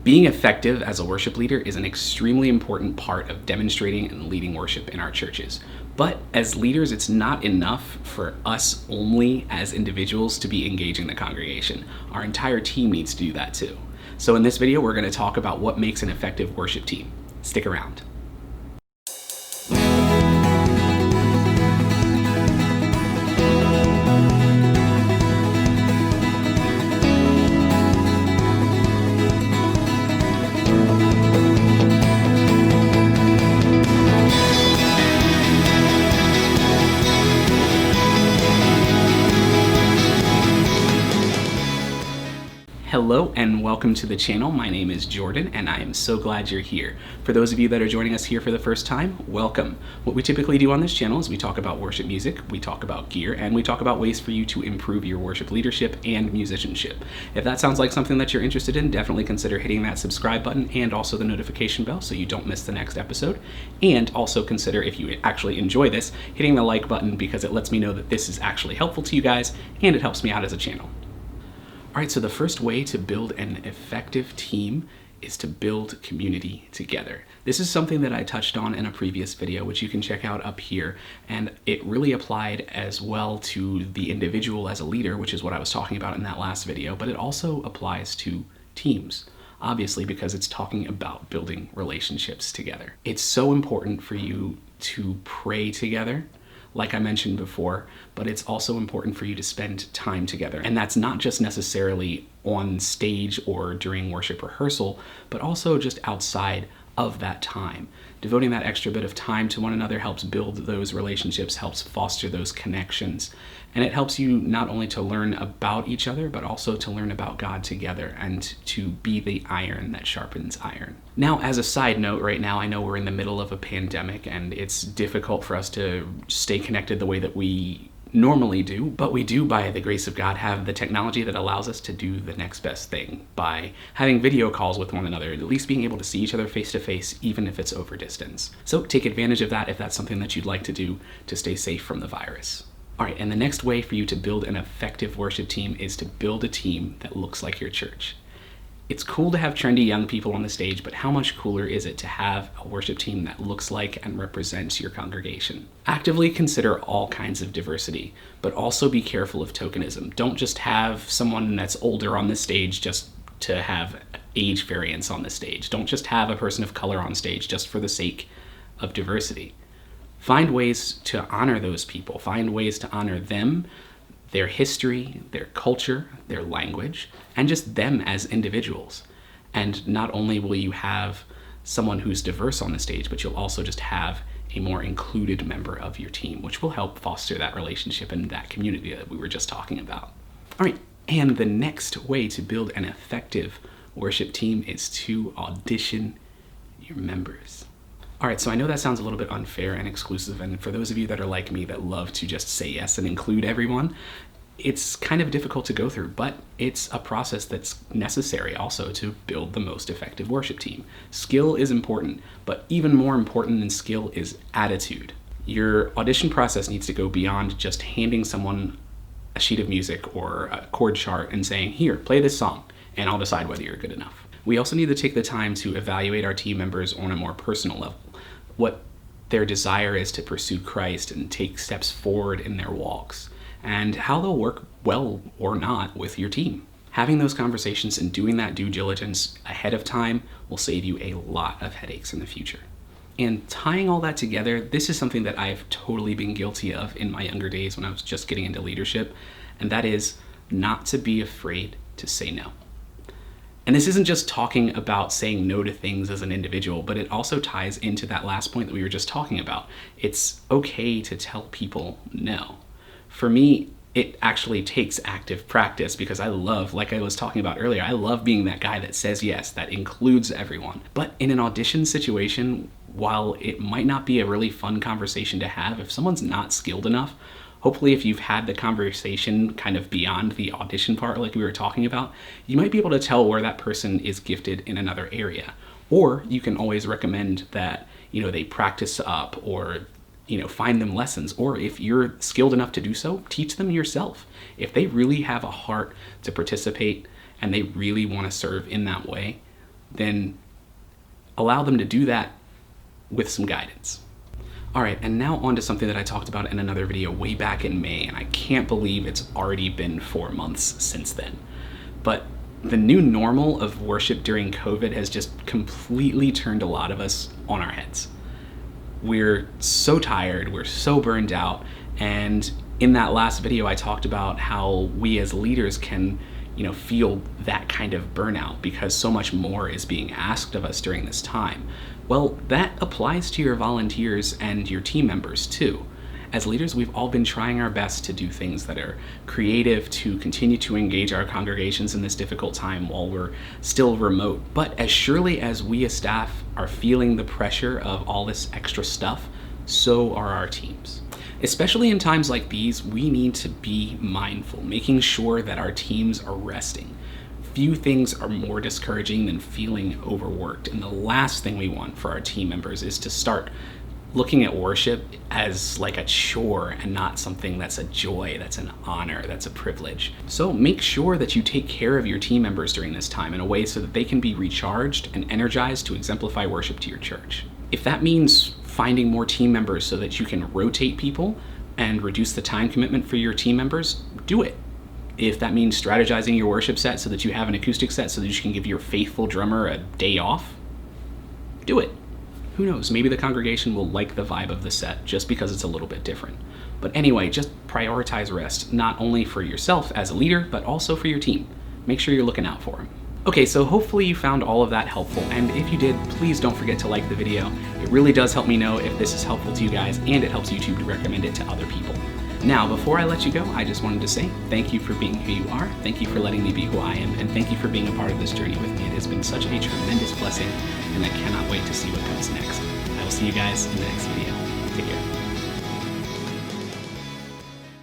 Being effective as a worship leader is an extremely important part of demonstrating and leading worship in our churches. But as leaders, it's not enough for us only as individuals to be engaging the congregation. Our entire team needs to do that too. So in this video, we're going to talk about what makes an effective worship team. Stick around. Hello and welcome to the channel. My name is Jordan and I am so glad you're here. For those of you that are joining us here for the first time, welcome. What we typically do on this channel is we talk about worship music, we talk about gear, and we talk about ways for you to improve your worship leadership and musicianship. If that sounds like something that you're interested in, definitely consider hitting that subscribe button and also the notification bell so you don't miss the next episode. And also consider, if you actually enjoy this, hitting the like button because it lets me know that this is actually helpful to you guys and it helps me out as a channel. All right, so the first way to build an effective team is to build community together. This is something that I touched on in a previous video, which you can check out up here, and it really applied as well to the individual as a leader, which is what I was talking about in that last video, but it also applies to teams, obviously, because it's talking about building relationships together. It's so important for you to pray together, like I mentioned before, but it's also important for you to spend time together. And that's not just necessarily on stage or during worship rehearsal, but also just outside of that time. Devoting that extra bit of time to one another helps build those relationships, helps foster those connections. And it helps you not only to learn about each other, but also to learn about God together and to be the iron that sharpens iron. Now, as a side note, right now, I know we're in the middle of a pandemic and it's difficult for us to stay connected the way that we normally do, but we do, by the grace of God, have the technology that allows us to do the next best thing by having video calls with one another, at least being able to see each other face to face, even if it's over distance. So take advantage of that if that's something that you'd like to do to stay safe from the virus. All right, and the next way for you to build an effective worship team is to build a team that looks like your church. It's cool to have trendy young people on the stage, but how much cooler is it to have a worship team that looks like and represents your congregation? Actively consider all kinds of diversity, but also be careful of tokenism. Don't just have someone that's older on the stage just to have age variance on the stage. Don't just have a person of color on stage just for the sake of diversity. Find ways to honor those people. Find ways to honor them, their history, their culture, their language, and just them as individuals. And not only will you have someone who's diverse on the stage, but you'll also just have a more included member of your team, which will help foster that relationship and that community that we were just talking about. All right, and the next way to build an effective worship team is to audition your members. All right, so I know that sounds a little bit unfair and exclusive, and for those of you that are like me that love to just say yes and include everyone, it's kind of difficult to go through, but it's a process that's necessary also to build the most effective worship team. Skill is important, but even more important than skill is attitude. Your audition process needs to go beyond just handing someone a sheet of music or a chord chart and saying, here, play this song, and I'll decide whether you're good enough. We also need to take the time to evaluate our team members on a more personal level. What their desire is to pursue Christ and take steps forward in their walks, and how they'll work well or not with your team. Having those conversations and doing that due diligence ahead of time will save you a lot of headaches in the future. And tying all that together, this is something that I've totally been guilty of in my younger days when I was just getting into leadership, and that is not to be afraid to say no. And this isn't just talking about saying no to things as an individual, but it also ties into that last point that we were just talking about. It's okay to tell people no. For me, it actually takes active practice because I love, like I was talking about earlier, I love being that guy that says yes, that includes everyone. But in an audition situation, while it might not be a really fun conversation to have, if someone's not skilled enough, hopefully if you've had the conversation kind of beyond the audition part like we were talking about, you might be able to tell where that person is gifted in another area. Or you can always recommend that, they practice up or, find them lessons. Or if you're skilled enough to do so, teach them yourself. If they really have a heart to participate and they really want to serve in that way, then allow them to do that with some guidance. All right, and now on to something that I talked about in another video way back in May, and I can't believe it's already been 4 months since then. But the new normal of worship during COVID has just completely turned a lot of us on our heads. We're so tired, we're so burned out, and in that last video I talked about how we as leaders can feel that kind of burnout because so much more is being asked of us during this time. Well, that applies to your volunteers and your team members too. As leaders, we've all been trying our best to do things that are creative to continue to engage our congregations in this difficult time while we're still remote. But as surely as we as staff are feeling the pressure of all this extra stuff, so are our teams. Especially in times like these, we need to be mindful, making sure that our teams are resting. Few things are more discouraging than feeling overworked, and the last thing we want for our team members is to start looking at worship as like a chore and not something that's a joy, that's an honor, that's a privilege. So make sure that you take care of your team members during this time in a way so that they can be recharged and energized to exemplify worship to your church. If that means finding more team members so that you can rotate people and reduce the time commitment for your team members, do it. If that means strategizing your worship set so that you have an acoustic set so that you can give your faithful drummer a day off, do it. Who knows, maybe the congregation will like the vibe of the set just because it's a little bit different. But anyway, just prioritize rest, not only for yourself as a leader, but also for your team. Make sure you're looking out for them. Okay, so hopefully you found all of that helpful, and if you did, please don't forget to like the video. It really does help me know if this is helpful to you guys, and it helps YouTube to recommend it to other people. Now, before I let you go, I just wanted to say thank you for being who you are, thank you for letting me be who I am, and thank you for being a part of this journey with me. It has been such a tremendous blessing, and I cannot wait to see what comes next. I will see you guys in the next video. Take care.